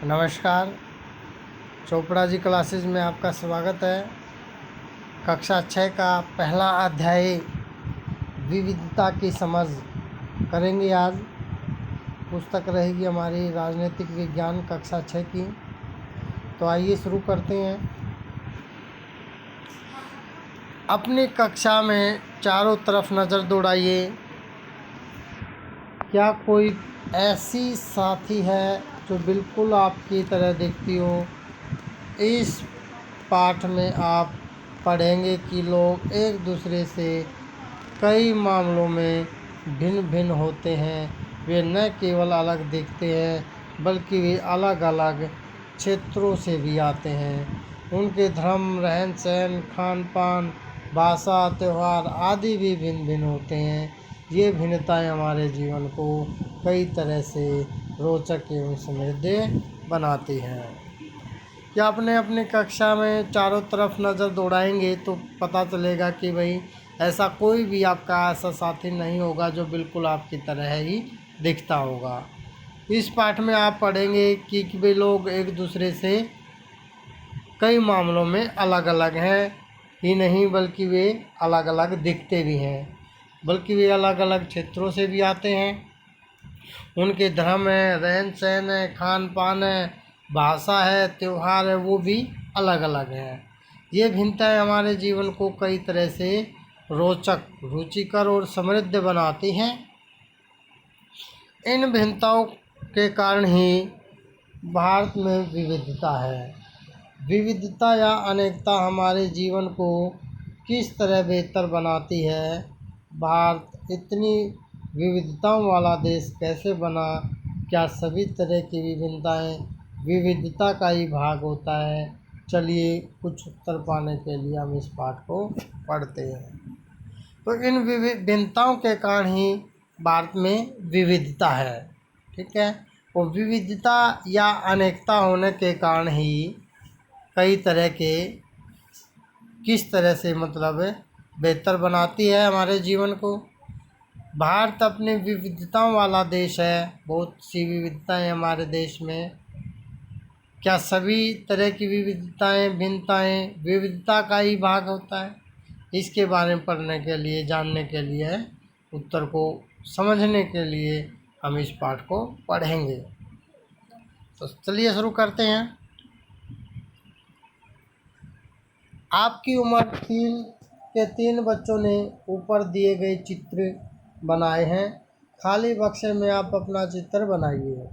नमस्कार। चोपड़ा जी क्लासेस में आपका स्वागत है। कक्षा 6 का पहला अध्याय विविधता की समझ करेंगे आज। पुस्तक रहेगी हमारी राजनीतिक विज्ञान कक्षा 6 की। तो आइए शुरू करते हैं। अपनी कक्षा में चारों तरफ नज़र दौड़ाइए। क्या कोई ऐसी साथी है जो बिल्कुल आपकी तरह दिखती हो? इस पाठ में आप पढ़ेंगे कि लोग एक दूसरे से कई मामलों में भिन्न भिन्न होते हैं। वे न केवल अलग दिखते हैं बल्कि वे अलग अलग क्षेत्रों से भी आते हैं। उनके धर्म, रहन सहन, खान पान, भाषा, त्यौहार आदि भी भिन्न भिन्न होते हैं। ये भिन्नताएं हमारे जीवन को कई तरह से रोचक एवं समृद्ध बनाती हैं। या अपने अपनी कक्षा में चारों तरफ नज़र दौड़ाएंगे तो पता चलेगा कि भाई ऐसा कोई भी आपका ऐसा साथी नहीं होगा जो बिल्कुल आपकी तरह ही दिखता होगा। इस पाठ में आप पढ़ेंगे कि वे लोग एक दूसरे से कई मामलों में अलग अलग हैं ही नहीं बल्कि वे अलग अलग दिखते भी हैं, बल्कि वे अलग अलग क्षेत्रों से भी आते हैं। उनके धर्म है, रहन सहन है, खान पान है, भाषा है, त्यौहार है, वो भी अलग अलग हैं। ये भिन्नताएं हमारे जीवन को कई तरह से रोचक, रुचिकर और समृद्ध बनाती हैं। इन भिन्नताओं के कारण ही भारत में विविधता है। विविधता या अनेकता हमारे जीवन को किस तरह बेहतर बनाती है? भारत इतनी विविधताओं वाला देश कैसे बना? क्या सभी तरह की विभिन्नताएं विविधता का ही भाग होता है? चलिए कुछ उत्तर पाने के लिए हम इस पाठ को पढ़ते हैं। तो इन विभिन्नताओं के कारण ही भारत में विविधता है, ठीक है। और विविधता या अनेकता होने के कारण ही कई तरह के किस तरह से मतलब बेहतर बनाती है हमारे जीवन को। भारत अपनी विविधताओं वाला देश है। बहुत सी विविधताएं हमारे देश में। क्या सभी तरह की विविधताएं, भिन्नताएं विविधता का ही भाग होता है? इसके बारे में पढ़ने के लिए, जानने के लिए, उत्तर को समझने के लिए हम इस पाठ को पढ़ेंगे। तो चलिए शुरू करते हैं। आपकी उम्र के 3 बच्चों ने ऊपर दिए गए चित्र बनाए हैं। खाली बक्से में आप अपना चित्र बनाइए।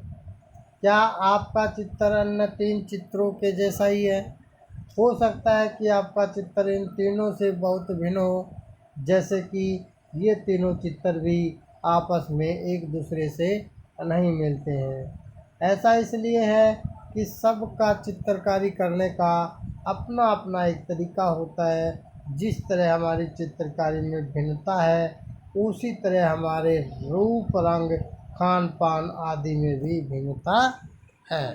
क्या आपका चित्र अन्य 3 चित्रों के जैसा ही है? हो सकता है कि आपका चित्र इन तीनों से बहुत भिन्न हो, जैसे कि ये तीनों चित्र भी आपस में एक दूसरे से नहीं मिलते हैं। ऐसा इसलिए है कि सबका चित्रकारी करने का अपना अपना एक तरीका होता है। जिस तरह हमारी चित्रकारी में भिन्नता है उसी तरह हमारे रूप, रंग, खान पान आदि में भी भिन्नता है।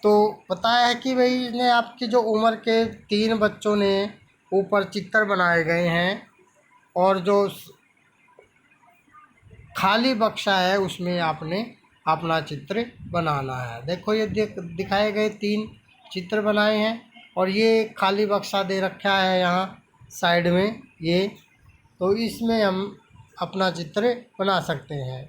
तो बताया है कि भाई ने आपकी जो उम्र के 3 बच्चों ने ऊपर चित्र बनाए गए हैं और जो खाली बक्सा है उसमें आपने अपना चित्र बनाना है। देखो ये दिखाए गए 3 चित्र बनाए हैं और ये खाली बक्सा दे रखा है यहाँ साइड में ये। तो इसमें हम अपना चित्र बना सकते हैं,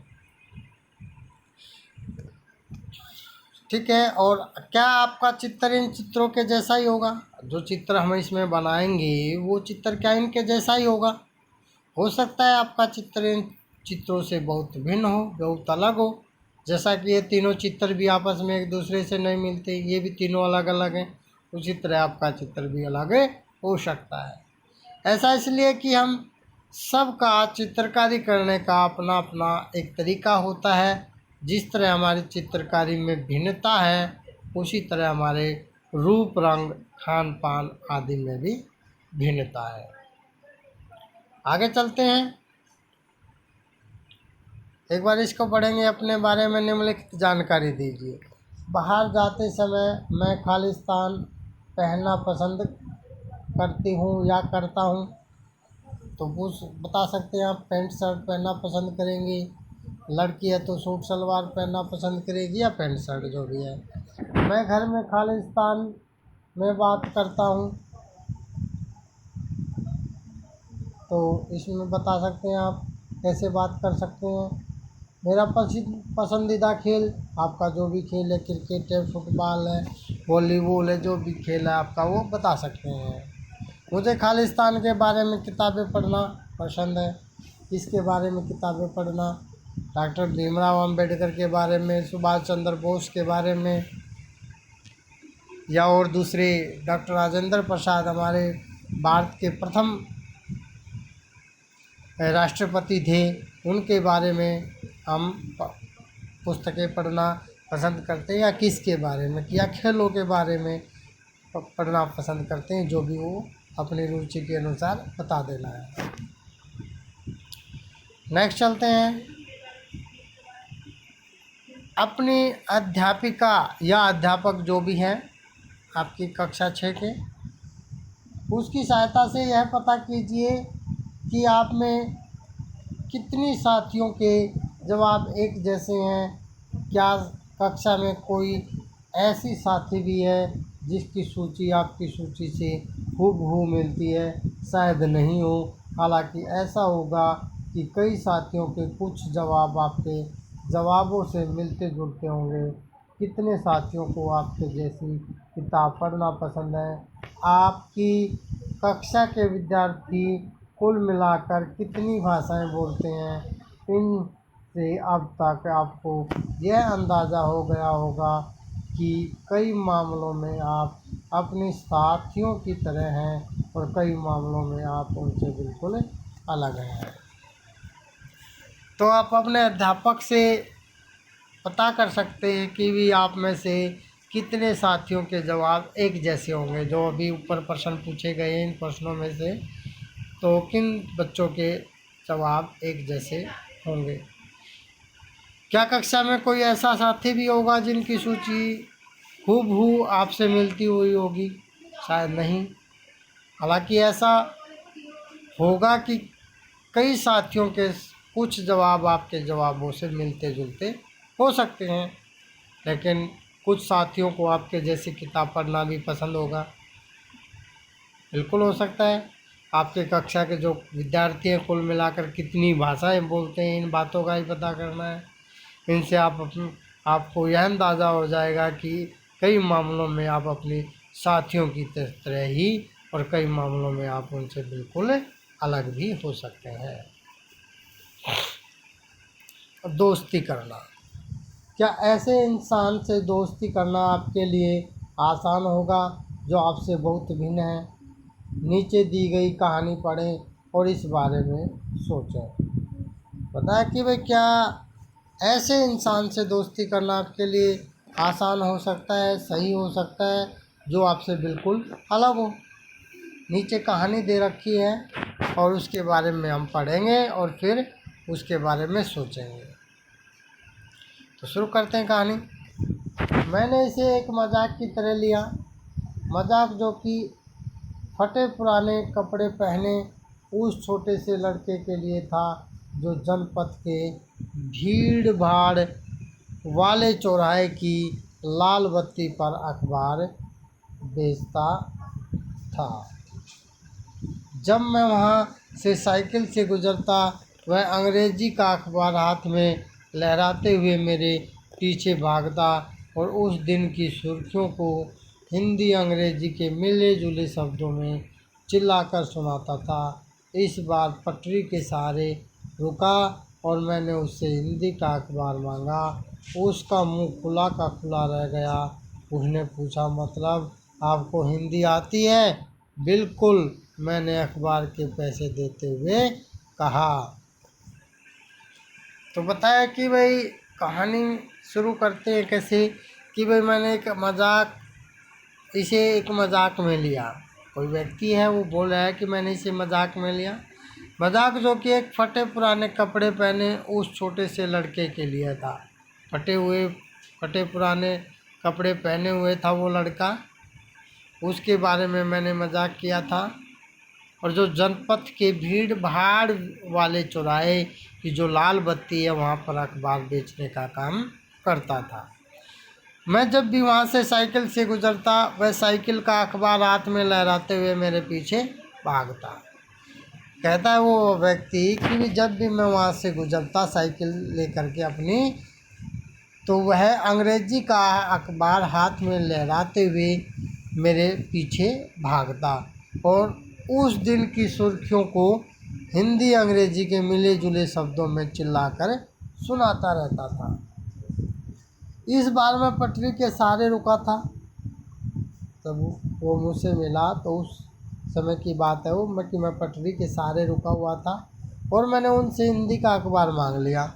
ठीक है। और क्या आपका चित्र इन चित्रों के जैसा ही होगा? जो चित्र हम इसमें बनाएंगे वो चित्र क्या इनके जैसा ही होगा? हो सकता है आपका चित्र इन चित्रों से बहुत भिन्न हो, बहुत अलग हो। जैसा कि ये तीनों चित्र भी आपस में एक दूसरे से नहीं मिलते, ये भी तीनों अलग अलग हैं। उसी तरह आपका चित्र भी अलग हो सकता है। ऐसा इसलिए कि हम सबका चित्रकारी करने का अपना अपना एक तरीका होता है। जिस तरह हमारी चित्रकारी में भिन्नता है उसी तरह हमारे रूप, रंग, खान पान आदि में भी भिन्नता है। आगे चलते हैं। एक बार इसको पढ़ेंगे। अपने बारे में निम्नलिखित जानकारी दीजिए। बाहर जाते समय मैं खालिस्तान पहनना पसंद करती हूँ या करता हूँ। तो बता सकते हैं आप पैंट शर्ट पहनना पसंद करेंगे लड़की है तो सूट सलवार पहनना पसंद करेगी या पैंट शर्ट, जो भी है। मैं घर में खालिस्तान में बात करता हूँ, तो इसमें बता सकते हैं आप कैसे बात कर सकते हैं। मेरा पसंदीदा खेल, आपका जो भी खेल है, क्रिकेट है, फुटबॉल है, वॉलीबॉल है, जो भी खेल है आपका वो बता सकते हैं। मुझे खालिस्तान के बारे में किताबें पढ़ना पसंद है। इसके बारे में किताबें पढ़ना, डॉक्टर भीमराव अंबेडकर के बारे में, सुभाष चंद्र बोस के बारे में, या और दूसरे डॉक्टर राजेंद्र प्रसाद हमारे भारत के प्रथम राष्ट्रपति थे, उनके बारे में हम पुस्तकें पढ़ना पसंद करते हैं। या किसके बारे में, या खेलों के बारे में पढ़ना पसंद करते हैं, जो भी वो अपनी रुचि के अनुसार बता देना है। नेक्स्ट चलते हैं। अपनी अध्यापिका या अध्यापक जो भी हैं आपकी कक्षा 6 के, उसकी सहायता से यह पता कीजिए कि आप में कितनी साथियों के जवाब एक जैसे हैं। क्या कक्षा में कोई ऐसी साथी भी है जिसकी सूची आपकी सूची से हूबहू मिलती है? शायद नहीं हो। हालांकि ऐसा होगा कि कई साथियों के कुछ जवाब आपके जवाबों से मिलते जुलते होंगे। कितने साथियों को आपके जैसी किताब पढ़ना पसंद है? आपकी कक्षा के विद्यार्थी कुल मिलाकर कितनी भाषाएं बोलते हैं? इन से अब तक आपको यह अंदाज़ा हो गया होगा कि कई मामलों में आप अपने साथियों की तरह हैं और कई मामलों में आप उनसे बिल्कुल अलग हैं। तो आप अपने अध्यापक से पता कर सकते हैं कि भी आप में से कितने साथियों के जवाब एक जैसे होंगे। जो अभी ऊपर प्रश्न पूछे गए हैं, इन प्रश्नों में से तो किन बच्चों के जवाब एक जैसे होंगे? क्या कक्षा में कोई ऐसा साथी भी होगा जिनकी सूची हूबहू आपसे मिलती हुई होगी? शायद नहीं। हालांकि ऐसा होगा कि कई साथियों के कुछ जवाब आपके जवाबों से मिलते जुलते हो सकते हैं, लेकिन कुछ साथियों को आपके जैसी किताब पढ़ना भी पसंद होगा। बिल्कुल हो सकता है। आपके कक्षा के जो विद्यार्थी हैं कुल मिलाकर कितनी भाषाएं बोलते हैं, इन बातों का ही पता करना है। इनसे आपको यह अंदाज़ा हो जाएगा कि कई मामलों में आप अपने साथियों की तरह ही और कई मामलों में आप उनसे बिल्कुल अलग भी हो सकते हैं। दोस्ती करना, क्या ऐसे इंसान से दोस्ती करना आपके लिए आसान होगा जो आपसे बहुत भिन्न है? नीचे दी गई कहानी पढ़ें और इस बारे में सोचें। बताया कि भाई क्या ऐसे इंसान से दोस्ती करना आपके लिए आसान हो सकता है, सही हो सकता है, जो आपसे बिल्कुल अलग हो। नीचे कहानी दे रखी है और उसके बारे में हम पढ़ेंगे और फिर उसके बारे में सोचेंगे। तो शुरू करते हैं कहानी। मैंने इसे एक मजाक की तरह लिया, मजाक जो कि फटे पुराने कपड़े पहने उस छोटे से लड़के के लिए था जो जनपद के भीड़ भाड़ वाले चौराहे की लाल बत्ती पर अखबार बेचता था। जब मैं वहाँ से साइकिल से गुजरता, वह अंग्रेजी का अखबार हाथ में लहराते हुए मेरे पीछे भागता और उस दिन की सुर्खियों को हिंदी अंग्रेजी के मिले जुले शब्दों में चिल्लाकर सुनाता था। इस बार पटरी के सहारे रुका और मैंने उससे हिंदी का अखबार मांगा। उसका मुंह खुला का खुला रह गया। उसने पूछा, मतलब आपको हिंदी आती है? बिल्कुल, मैंने अखबार के पैसे देते हुए कहा। तो बताया कि भाई कहानी शुरू करते हैं कैसे कि भाई मैंने इसे एक मजाक में लिया। कोई व्यक्ति है वो बोल रहा है कि मैंने इसे मजाक में लिया। मजाक जो कि एक फटे पुराने कपड़े पहने उस छोटे से लड़के के लिए था। फटे पुराने कपड़े पहने हुए था वो लड़का, उसके बारे में मैंने मजाक किया था। और जो जनपथ के भीड़ भाड़ वाले चौराहे की जो लाल बत्ती है वहाँ पर अखबार बेचने का काम करता था। मैं जब भी वहाँ से साइकिल से गुजरता वह साइकिल का अखबार हाथ में लहराते हुए मेरे पीछे भागता। कहता है वो व्यक्ति कि जब भी मैं वहाँ से गुजरता साइकिल लेकर के अपनी, तो वह अंग्रेजी का अखबार हाथ में लहराते हुए मेरे पीछे भागता और उस दिन की सुर्खियों को हिंदी अंग्रेजी के मिले जुले शब्दों में चिल्लाकर सुनाता रहता था। इस बार मैं पटरी के सहारे रुका था। तब वो मुझसे मिला तो उस समय की बात है वो कि मैं पटरी के सहारे रुका हुआ था और मैंने उनसे हिंदी का अखबार मांग लिया।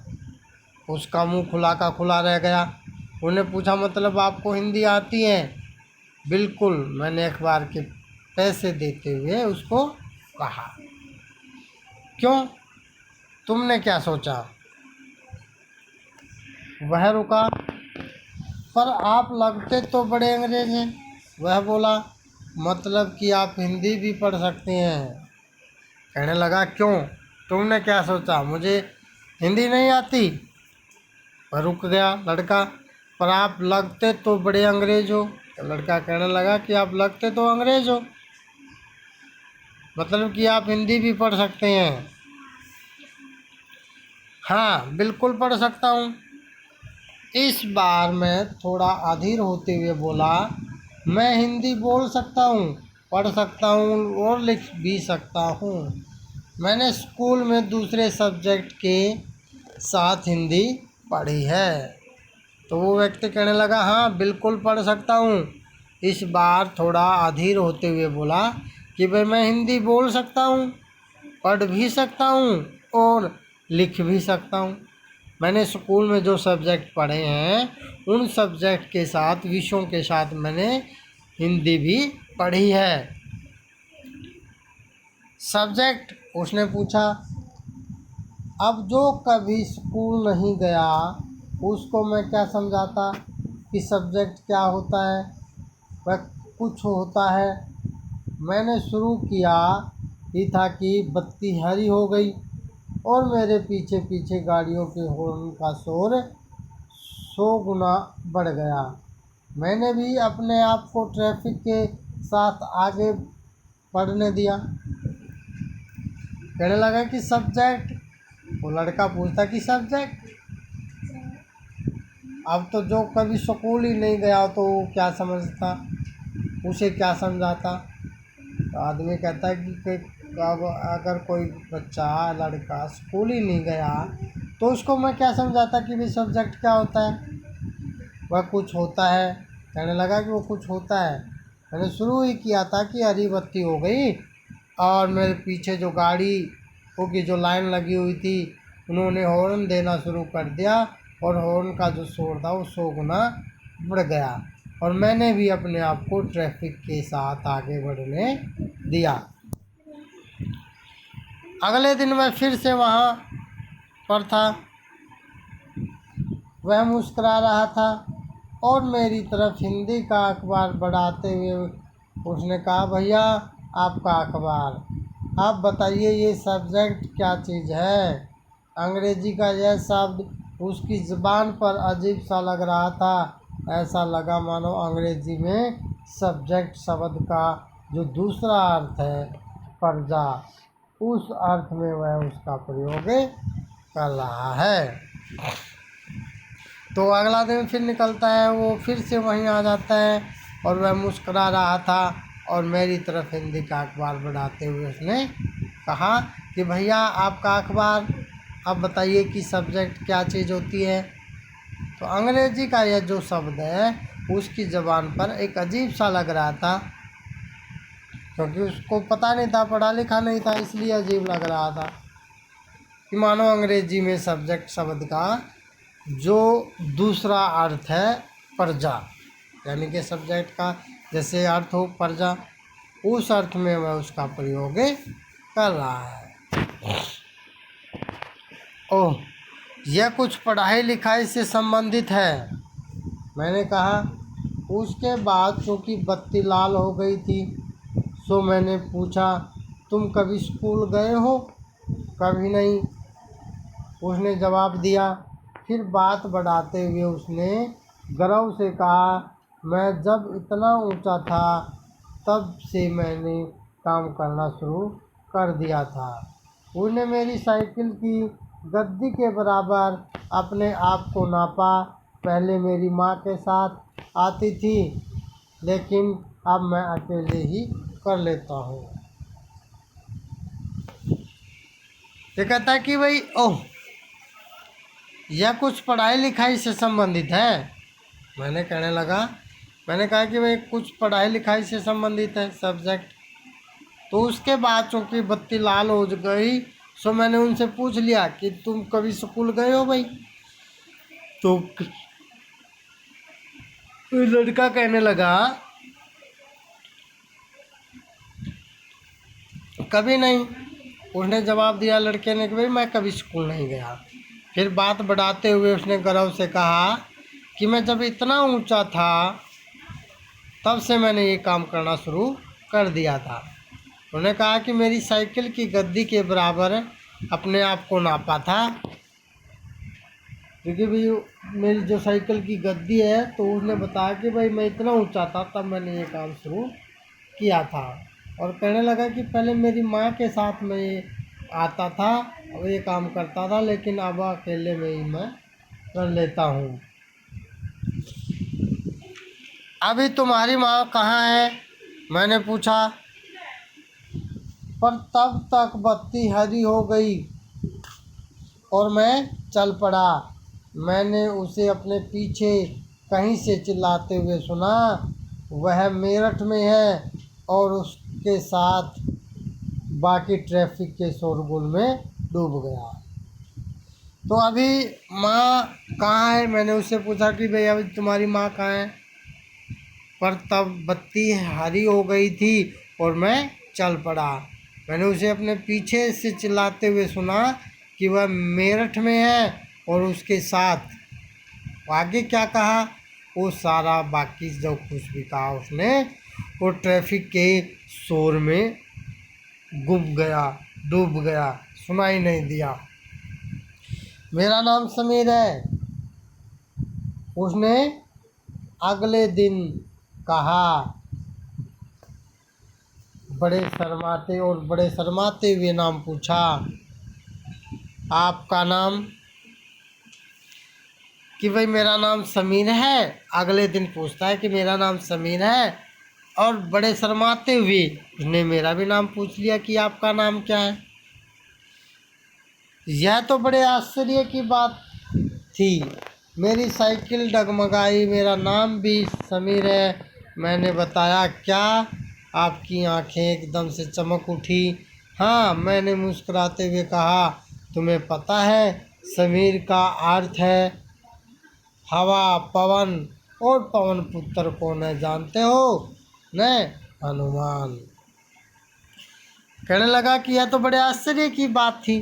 उसका मुंह खुला का खुला रह गया। उन्हें पूछा, मतलब आपको हिंदी आती है? बिल्कुल, मैंने अखबार के पैसे देते हुए उसको कहा। क्यों, तुमने क्या सोचा? वह रुका। पर आप लगते तो बड़े अंग्रेज हैं। वह बोला, मतलब कि आप हिंदी भी पढ़ सकते हैं। कहने लगा, क्यों, तुमने क्या सोचा मुझे हिंदी नहीं आती? वह रुक गया लड़का। पर आप लगते तो बड़े अंग्रेज हो। तो लड़का कहने लगा कि आप लगते तो अंग्रेज हो, मतलब कि आप हिंदी भी पढ़ सकते हैं। हाँ, बिल्कुल पढ़ सकता हूँ। इस बार मैं थोड़ा अधीर होते हुए बोला, मैं हिंदी बोल सकता हूँ, पढ़ सकता हूँ और लिख भी सकता हूँ। मैंने स्कूल में दूसरे सब्जेक्ट के साथ हिंदी पढ़ी है। तो वो व्यक्ति कहने लगा, हाँ बिल्कुल पढ़ सकता हूँ। इस बार थोड़ा अधीर होते हुए बोला कि भाई मैं हिंदी बोल सकता हूँ, पढ़ भी सकता हूँ और लिख भी सकता हूँ। मैंने स्कूल में जो सब्जेक्ट पढ़े हैं उन सब्जेक्ट के साथ विषयों के साथ मैंने हिंदी भी पढ़ी है। सब्जेक्ट, उसने पूछा। अब जो कभी स्कूल नहीं गया उसको मैं क्या समझाता कि सब्जेक्ट क्या होता है? वह कुछ होता है। मैंने शुरू किया ही था कि बत्ती हरी हो गई और मेरे पीछे पीछे गाड़ियों के हॉर्न का शोर 100 गुना बढ़ गया। मैंने भी अपने आप को ट्रैफिक के साथ आगे बढ़ने दिया। कहने लगा कि सब्जेक्ट। वो लड़का पूछता कि सब्जेक्ट। अब तो जो कभी स्कूल ही नहीं गया तो वो क्या समझता, उसे क्या समझाता? तो आदमी कहता है कि अब अगर कोई बच्चा लड़का स्कूल ही नहीं गया तो उसको मैं क्या समझाता कि भाई सब्जेक्ट क्या होता है? वह कुछ होता है। कहने लगा कि वो कुछ होता है। मैंने शुरू ही किया था कि हरी बत्ती हो गई और मेरे पीछे जो गाड़ी की जो लाइन लगी हुई थी उन्होंने हॉर्न देना शुरू कर दिया और हॉर्न का जो शोर था वो 100 गुना बढ़ गया और मैंने भी अपने आप को ट्रैफिक के साथ आगे बढ़ने दिया। अगले दिन मैं फिर से वहाँ पर था। वह मुस्कुरा रहा था और मेरी तरफ हिंदी का अखबार बढ़ाते हुए उसने कहा, भैया आपका अखबार, आप बताइए ये सब्जेक्ट क्या चीज़ है? अंग्रेजी का यह शब्द उसकी ज़ुबान पर अजीब सा लग रहा था। ऐसा लगा मानो अंग्रेजी में सब्जेक्ट शब्द का जो दूसरा अर्थ है पर्जा, उस अर्थ में वह उसका प्रयोग कर रहा है। तो अगला दिन फिर निकलता है, वो फिर से वहीं आ जाता है और वह मुस्कुरा रहा था और मेरी तरफ हिंदी का अखबार बढ़ाते हुए उसने कहा कि भैया आपका अखबार, अब बताइए कि सब्जेक्ट क्या चीज़ होती है? तो अंग्रेजी का यह जो शब्द है उसकी ज़बान पर एक अजीब सा लग रहा था, क्योंकि उसको पता नहीं था, पढ़ा लिखा नहीं था, इसलिए अजीब लग रहा था कि मानो अंग्रेजी में सब्जेक्ट शब्द का जो दूसरा अर्थ है प्रजा, यानी कि सब्जेक्ट का जैसे अर्थ हो प्रजा, उस अर्थ में वह उसका प्रयोग कर रहा है। ओह, यह कुछ पढ़ाई लिखाई से संबंधित है, मैंने कहा। उसके बाद चूँकि बत्ती लाल हो गई थी सो मैंने पूछा, तुम कभी स्कूल गए हो? कभी नहीं, उसने जवाब दिया। फिर बात बढ़ाते हुए उसने गर्व से कहा, मैं जब इतना ऊंचा था तब से मैंने काम करना शुरू कर दिया था। उसने मेरी साइकिल की गद्दी के बराबर अपने आप को नापा। पहले मेरी माँ के साथ आती थी, लेकिन अब मैं अकेले ही कर लेता हूँ। ये कहता है कि भाई ओह, यह कुछ पढ़ाई लिखाई से संबंधित है। मैंने कहा कि भाई कुछ पढ़ाई लिखाई से संबंधित है सब्जेक्ट। तो उसके बाद चूँकि बत्ती लाल हो गई, सो मैंने उनसे पूछ लिया कि तुम कभी स्कूल गए हो भाई? तो लड़का कहने लगा, कभी नहीं। उसने जवाब दिया लड़के ने कि भाई मैं कभी स्कूल नहीं गया। फिर बात बढ़ाते हुए उसने गर्व से कहा कि मैं जब इतना ऊंचा था तब से मैंने ये काम करना शुरू कर दिया था। उन्होंने कहा कि मेरी साइकिल की गद्दी के बराबर अपने आप को नापा था, क्योंकि भाई मेरी जो साइकिल की गद्दी है, तो उसने बताया कि भाई मैं इतना ऊंचा था तब मैंने ये काम शुरू किया था। और कहने लगा कि पहले मेरी माँ के साथ मैं ये आता था और ये काम करता था, लेकिन अब अकेले में ही मैं कर लेता हूँ। अभी तुम्हारी माँ कहाँ है? मैंने पूछा। पर तब तक बत्ती हरी हो गई और मैं चल पड़ा। मैंने उसे अपने पीछे कहीं से चिल्लाते हुए सुना, वह मेरठ में है, और उसके साथ बाकी ट्रैफिक के शोरगुल में डूब गया। तो अभी माँ कहाँ है? मैंने उससे पूछा कि भाई अभी तुम्हारी माँ कहाँ है? पर तब बत्ती हरी हो गई थी और मैं चल पड़ा। मैंने उसे अपने पीछे से चिल्लाते हुए सुना कि वह मेरठ में है और उसके साथ। आगे क्या कहा वो सारा बाकी जो कुछ भी कहा उसने, वो ट्रैफिक के शोर में गुम गया, डूब गया, सुनाई नहीं दिया। मेरा नाम समीर है, उसने अगले दिन कहा, बड़े शर्माते हुए नाम पूछा। आपका नाम? कि भाई मेरा नाम समीर है। अगले दिन पूछता है कि मेरा नाम समीर है, और बड़े शर्माते हुए उसने मेरा भी नाम पूछ लिया कि आपका नाम क्या है। यह तो बड़े आश्चर्य की बात थी। मेरी साइकिल डगमगाई, मेरा नाम भी समीर है। मैंने बताया। क्या? आपकी आंखें एकदम से चमक उठी। हाँ, मैंने मुस्कुराते हुए कहा, तुम्हें पता है समीर का अर्थ है हवा, पवन, और पवन पुत्र को न जानते हो न हनुमान। कहने लगा कि यह तो बड़े आश्चर्य की बात थी।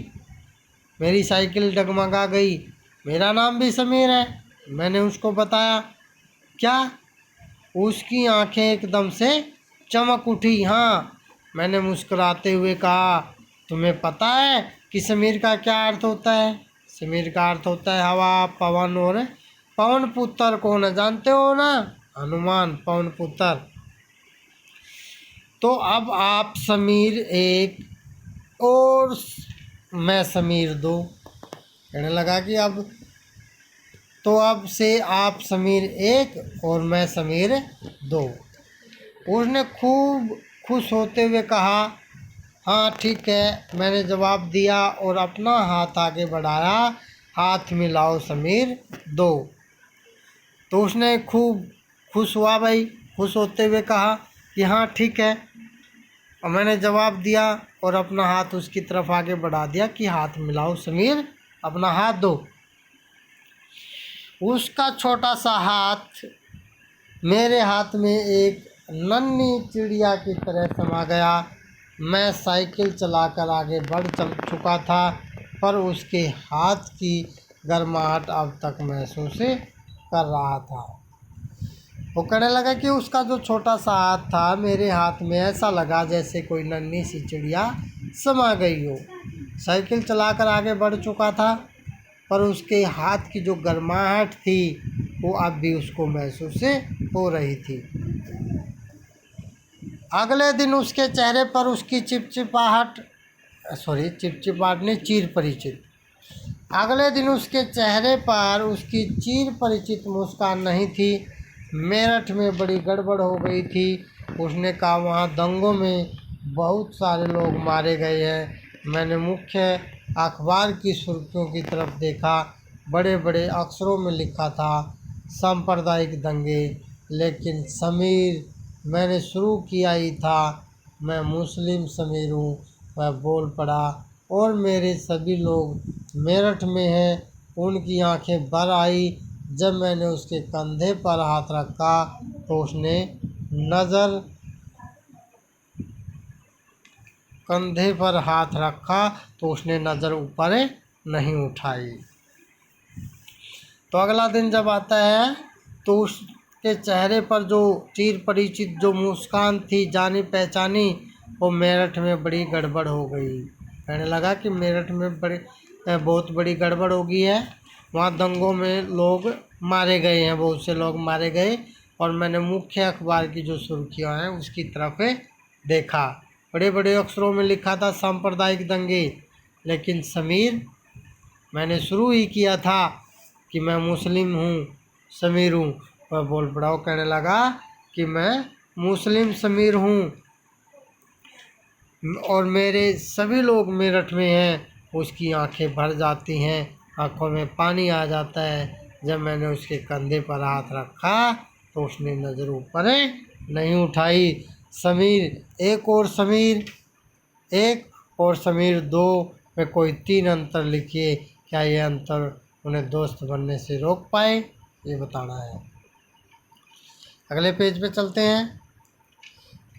मेरी साइकिल डगमगा गई, मेरा नाम भी समीर है। मैंने उसको बताया। क्या? उसकी आंखें एकदम से चमक उठी। हाँ, मैंने मुस्कुराते हुए कहा, तुम्हें पता है कि समीर का क्या अर्थ होता है? समीर का अर्थ होता है हवा, पवन, और पवन पुत्र को न जानते हो ना, हनुमान, पवन पुत्र। तो अब आप समीर एक और मैं समीर दो। कहने लगा कि अब से आप समीर एक और मैं समीर दो। उसने खूब खुश होते हुए कहा, हाँ ठीक है। मैंने जवाब दिया और अपना हाथ आगे बढ़ाया। हाथ मिलाओ समीर दो। तो उसने खूब खुश हुआ भाई, खुश होते हुए कहा कि हाँ ठीक है। और मैंने जवाब दिया और अपना हाथ उसकी तरफ आगे बढ़ा दिया कि हाथ मिलाओ समीर, अपना हाथ दो। उसका छोटा सा हाथ मेरे हाथ में एक नन्ही चिड़िया की तरह समा गया। मैं साइकिल चलाकर आगे बढ़ चल चुका था, पर उसके हाथ की गर्माहट अब तक महसूस कर रहा था। वो कहने लगा कि उसका जो छोटा सा हाथ था मेरे हाथ में ऐसा लगा जैसे कोई नन्ही सी चिड़िया समा गई हो। साइकिल चलाकर आगे बढ़ चुका था, पर उसके हाथ की जो गर्माहट थी वो अब भी उसको महसूस हो रही थी। अगले दिन उसके चेहरे पर उसकी चिपचिपाहट नहीं, चीर परिचित। अगले दिन उसके चेहरे पर उसकी चीर परिचित मुस्कान नहीं थी। मेरठ में बड़ी गड़बड़ हो गई थी। उसने कहा, वहाँ दंगों में बहुत सारे लोग मारे गए हैं। मैंने मुख्य अखबार की सुर्खियों की तरफ देखा, बड़े बड़े अक्षरों में लिखा था सांप्रदायिक दंगे। लेकिन समीर, मैंने शुरू किया ही था। मैं मुस्लिम समीर हूँ। वह बोल पड़ा। और मेरे सभी लोग मेरठ में हैं। उनकी आंखें भर आई जब मैंने उसके कंधे पर हाथ रखा तो उसने नज़र कंधे पर हाथ रखा तो उसने नज़र ऊपर नहीं उठाई। तो अगला दिन जब आता है तो उसके चेहरे पर जो चिर परिचित जो मुस्कान थी, जानी पहचानी, वो मेरठ में बड़ी गड़बड़ हो गई। कहने लगा कि मेरठ में बहुत बड़ी गड़बड़ हो गई है। वहाँ दंगों में लोग मारे गए हैं, बहुत से लोग मारे गए। और मैंने मुख्य अखबार की जो सुर्खियाँ हैं उसकी तरफ देखा, बड़े बड़े अक्षरों में लिखा था सांप्रदायिक दंगे। लेकिन समीर, मैंने शुरू ही किया था कि मैं मुस्लिम हूँ, समीर हूँ। वह बोल पड़ा। वो कहने लगा कि मैं मुस्लिम समीर हूँ और मेरे सभी लोग मेरठ में हैं। उसकी आंखें भर जाती हैं, आंखों में पानी आ जाता है। जब मैंने उसके कंधे पर हाथ रखा तो उसने नज़र ऊपर नहीं उठाई। समीर एक और समीर एक और समीर दो में कोई 3 अंतर लिखिए। क्या ये अंतर उन्हें दोस्त बनने से रोक पाए, ये बताना है। अगले पेज पे चलते हैं।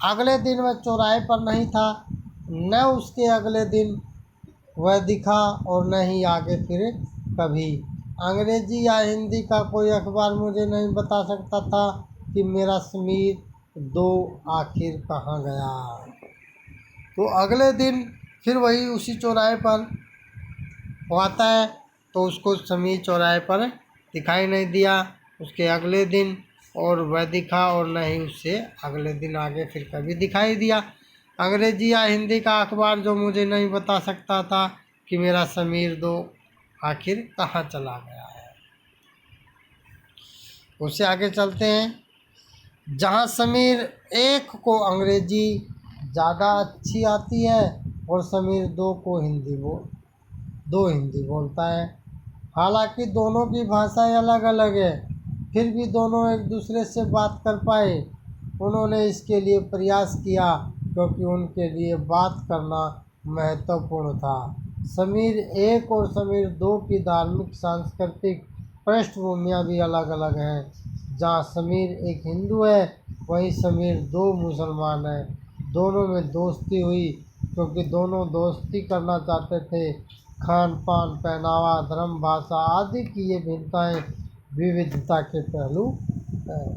अगले दिन वह चौराहे पर नहीं था। न उसके अगले दिन वह दिखा और न ही आगे फिर कभी। अंग्रेजी या हिंदी का कोई अखबार मुझे नहीं बता सकता था कि मेरा समीर 2 आखिर कहाँ गया। तो अगले दिन फिर वही उसी चौराहे पर वो आता है तो उसको समीर चौराहे पर दिखाई नहीं दिया। उसके अगले दिन और वह दिखा और न ही उससे अगले दिन आगे फिर कभी दिखाई दिया। अंग्रेजी या हिंदी का अखबार जो मुझे नहीं बता सकता था कि मेरा समीर 2 आखिर कहाँ चला गया है। उससे आगे चलते हैं। जहाँ समीर 1 को अंग्रेजी ज़्यादा अच्छी आती है और समीर 2 हिंदी बोलता है। हालांकि दोनों की भाषाएं अलग अलग है, फिर भी दोनों एक दूसरे से बात कर पाए। उन्होंने इसके लिए प्रयास किया क्योंकि उनके लिए बात करना महत्वपूर्ण था। समीर 1 और समीर 2 की धार्मिक सांस्कृतिक पृष्ठभूमियाँ भी अलग अलग हैं। जहाँ समीर एक हिंदू है वहीं समीर 2 मुसलमान है। दोनों में दोस्ती हुई क्योंकि दोनों दोस्ती करना चाहते थे। खान पान, पहनावा, धर्म, भाषा आदि की ये भिन्नताएं विविधता के पहलू हैं।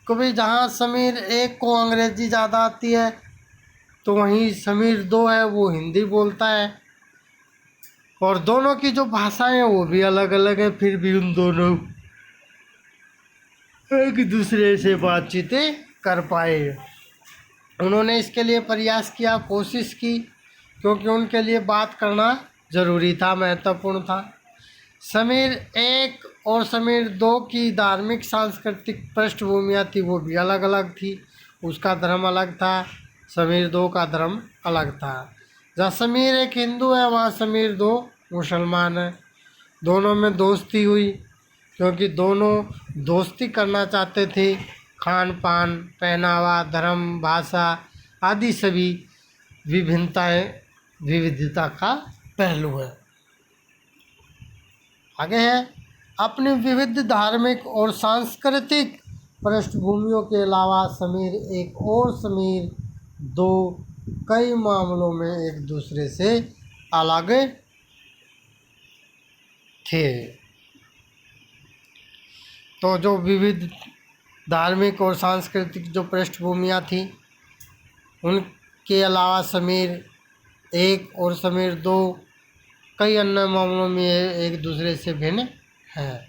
कभी जहाँ समीर 1 को अंग्रेजी ज़्यादा आती है तो वहीं समीर 2 है वो हिंदी बोलता है। और दोनों की जो भाषाएं हैं वो भी अलग अलग है, फिर भी उन दोनों एक दूसरे से बातचीतें कर पाए। उन्होंने इसके लिए प्रयास किया, कोशिश की, क्योंकि उनके लिए बात करना ज़रूरी था, महत्वपूर्ण था। समीर 1 और समीर 2 की धार्मिक सांस्कृतिक पृष्ठभूमियाँ थी वो भी अलग अलग थी। उसका धर्म अलग था, समीर 2 का धर्म अलग था। जहाँ समीर एक हिंदू है वहाँ समीर 2 मुसलमान है। दोनों में दोस्ती हुई क्योंकि दोनों दोस्ती करना चाहते थे। खान पान, पहनावा, धर्म, भाषा आदि सभी विभिन्नताएं विविधता का पहलू है। आगे है, अपनी विविध धार्मिक और सांस्कृतिक पृष्ठभूमियों के अलावा समीर 1 और समीर 2 कई मामलों में एक दूसरे से अलग थे। तो जो विविध धार्मिक और सांस्कृतिक जो पृष्ठभूमियाँ थी, उनके अलावा समीर एक और समीर दो कई अन्य मामलों में एक दूसरे से भिन्न है।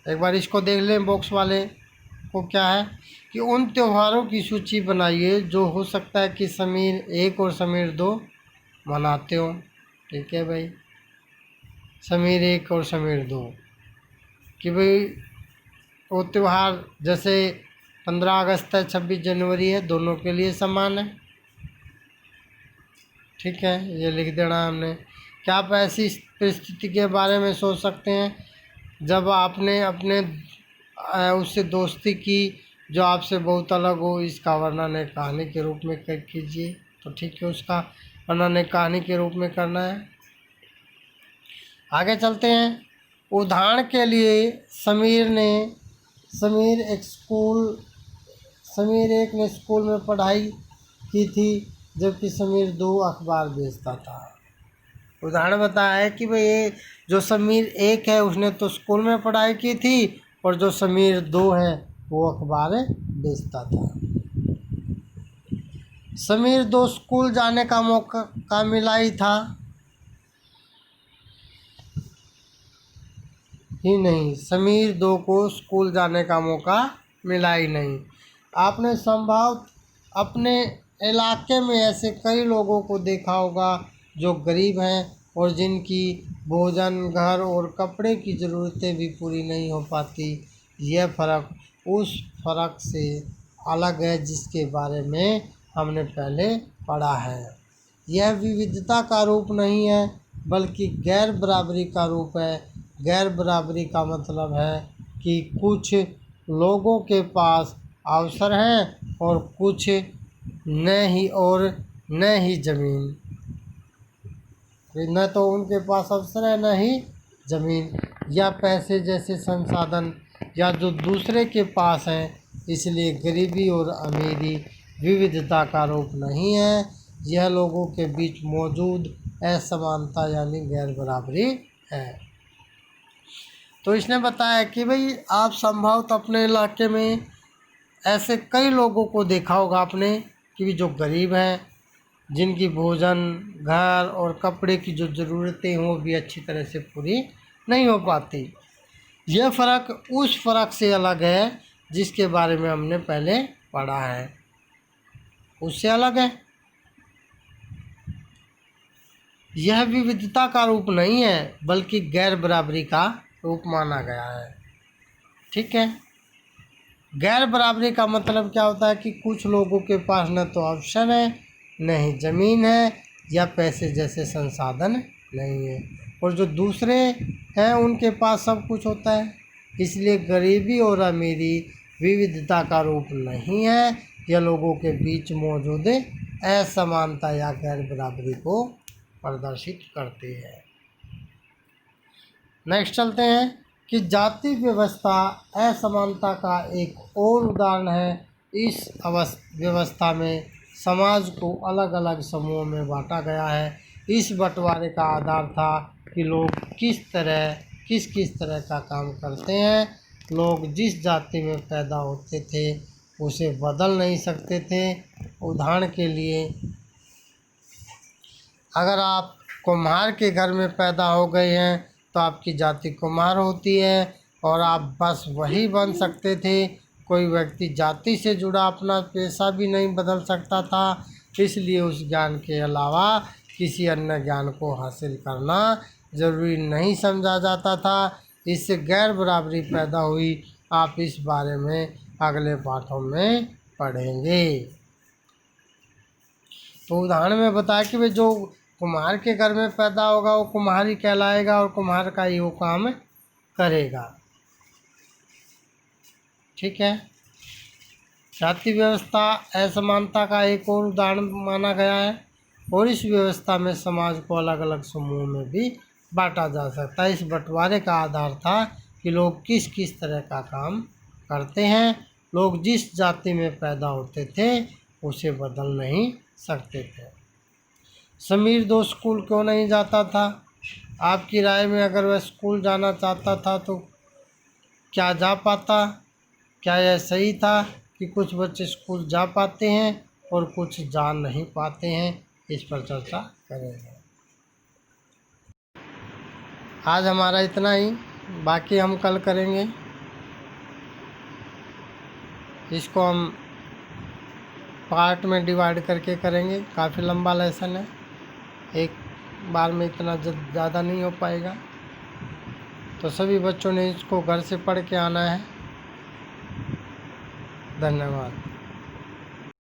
एक बार इसको देख लें, बॉक्स वाले को क्या है कि उन त्योहारों की सूची बनाइए जो हो सकता है कि समीर एक और समीर दो मनाते हो। ठीक है भाई, समीर एक और समीर दो कि भाई वो त्यौहार जैसे 15 अगस्त है, 26 जनवरी है, दोनों के लिए समान है। ठीक है, ये लिख देना हमने। क्या आप ऐसी परिस्थिति के बारे में सोच सकते हैं जब आपने अपने उससे दोस्ती की जो आपसे बहुत अलग हो? इसका वर्णन एक कहानी के रूप में कीजिए। तो ठीक है, उसका वर्णन एक कहानी के रूप में करना है। आगे चलते हैं। उदाहरण के लिए समीर एक ने स्कूल में पढ़ाई की थी जबकि समीर दो अखबार बेचता था। उदाहरण बताया है कि भाई ये जो समीर एक है उसने तो स्कूल में पढ़ाई की थी और जो समीर दो है वो अखबार बेचता था। समीर दो स्कूल जाने का मौका मिला ही नहीं, समीर दो को स्कूल जाने का मौका मिला ही नहीं। आपने संभव अपने इलाके में ऐसे कई लोगों को देखा होगा जो गरीब हैं और जिनकी भोजन, घर और कपड़े की ज़रूरतें भी पूरी नहीं हो पाती। यह फ़र्क उस फ़र्क से अलग है जिसके बारे में हमने पहले पढ़ा है। यह विविधता का रूप नहीं है बल्कि गैर बराबरी का रूप है। गैर बराबरी का मतलब है कि कुछ लोगों के पास अवसर हैं और कुछ न ही ज़मीन, न तो उनके पास अवसर है न ही ज़मीन या पैसे जैसे संसाधन या जो दूसरे के पास हैं। इसलिए गरीबी और अमीरी विविधता का रूप नहीं है, यह लोगों के बीच मौजूद असमानता यानी गैर बराबरी है। तो इसने बताया कि भाई आप संभवतः अपने इलाके में ऐसे कई लोगों को देखा होगा आपने कि जो गरीब हैं, जिनकी भोजन, घर और कपड़े की जो ज़रूरतें हों वो भी अच्छी तरह से पूरी नहीं हो पाती। यह फ़र्क उस फ़र्क से अलग है जिसके बारे में हमने पहले पढ़ा है, उससे अलग है। यह विविधता का रूप नहीं है बल्कि गैर बराबरी का रूप माना गया है। ठीक है, गैर बराबरी का मतलब क्या होता है कि कुछ लोगों के पास न तो अवसर है, न ही ज़मीन है या पैसे जैसे संसाधन नहीं है, और जो दूसरे हैं उनके पास सब कुछ होता है। इसलिए गरीबी और अमीरी विविधता का रूप नहीं है, यह लोगों के बीच मौजूद असमानता या गैर बराबरी को प्रदर्शित करती है। नेक्स्ट चलते हैं कि जाति व्यवस्था असमानता का एक और उदाहरण है। इस व्यवस्था में समाज को अलग अलग समूहों में बांटा गया है। इस बंटवारे का आधार था कि लोग किस किस तरह का काम करते हैं। लोग जिस जाति में पैदा होते थे उसे बदल नहीं सकते थे। उदाहरण के लिए, अगर आप कुम्हार के घर में पैदा हो गए हैं तो आपकी जाति कुम्हार होती है और आप बस वही बन सकते थे। कोई व्यक्ति जाति से जुड़ा अपना पेशा भी नहीं बदल सकता था, इसलिए उस ज्ञान के अलावा किसी अन्य ज्ञान को हासिल करना ज़रूरी नहीं समझा जाता था। इससे गैर बराबरी पैदा हुई। आप इस बारे में अगले पाठों में पढ़ेंगे। तो उदाहरण में बताया कि भाई जो कुम्हार के घर में पैदा होगा वो कुम्हार ही कहलाएगा और कुम्हार का ही वो काम करेगा। ठीक है, जाति व्यवस्था असमानता का एक और उदाहरण माना गया है और इस व्यवस्था में समाज को अलग अलग समूहों में भी बांटा जा सकता है। इस बंटवारे का आधार था कि लोग किस किस तरह का काम करते हैं। लोग जिस जाति में पैदा होते थे उसे बदल नहीं सकते थे। समीर दो स्कूल क्यों नहीं जाता था? आपकी राय में अगर वह स्कूल जाना चाहता था तो क्या जा पाता, क्या यह सही था कि कुछ बच्चे स्कूल जा पाते हैं और कुछ जा नहीं पाते हैं, इस पर चर्चा करेंगे। आज हमारा इतना ही, बाकी हम कल करेंगे। इसको हम पार्ट में डिवाइड करके करेंगे, काफ़ी लंबा लेसन है, एक बार में इतना ज़्यादा नहीं हो पाएगा। तो सभी बच्चों ने इसको घर से पढ़ के आना है। धन्यवाद।